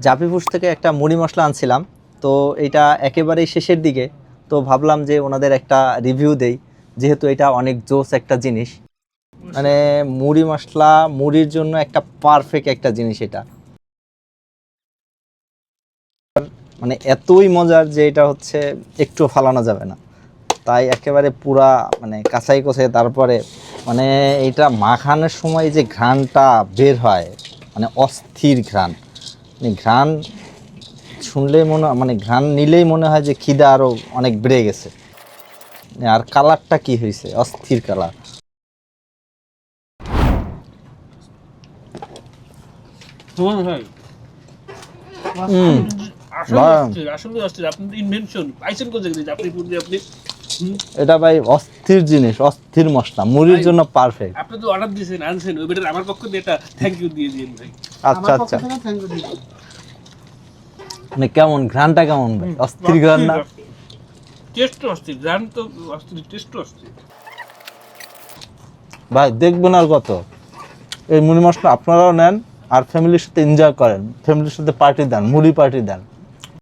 জাপিপুশ থেকে একটা মুড়ি মশলা আনছিলাম, তো এটা একেবারেই শেষের দিকে, তো ভাবলাম যে ওনাদের একটা রিভিউ দেই, যেহেতু এটা অনেক জোস একটা জিনিস। মানে মুড়ি মশলা মুড়ির জন্য একটা পারফেক্ট একটা জিনিস এটা, মানে এতই মজার যে এটা হচ্ছে একটু ফালানো যাবে না, তাই একেবারে পুরা মানে কাঁচাই কষে তারপরে মানে এটা মাখানোর সময় যে ঘ্রাণটা বের হয়, মানে অস্থির ঘ্রাণ, মানে ঘ্রাণ শুনলেই মানে ঘ্রাণ নিলেই মনে হয় যে খিদা আরও অনেক বেড়ে গেছে। আর কালারটা কি হয়েছে, অস্থির কালার। তোমার ভাই হুম, আসলে আপনার ইনভেনশন পাইছেন কোথা থেকে আপনি এটা ভাই অস্থির জিনিস, অস্থির মশলা, মুড়ির জন্য পারফেক্ট। আপনি তো অর্ডার দিয়েছেন আনছেন ওই বেটার আমার পক্ষ দিয়ে এটা থ্যাংক ইউ দিয়ে দিন ভাই। আচ্ছা আচ্ছা, মানে কেমন ঘ্রাণটা কেমন ভাই? অস্থির ঘ্রাণ না? টেস্ট অস্থির, গ্রাম তো অস্থির, টেস্ট অস্থির ভাই দেখবেন আর কত, এই মুড়ি মশলা আপনারাও নেন আর ফ্যামিলির সাথে এনজয় করেন, ফ্যামিলির সাথে পার্টি দেন, মুড়ি পার্টি দেন।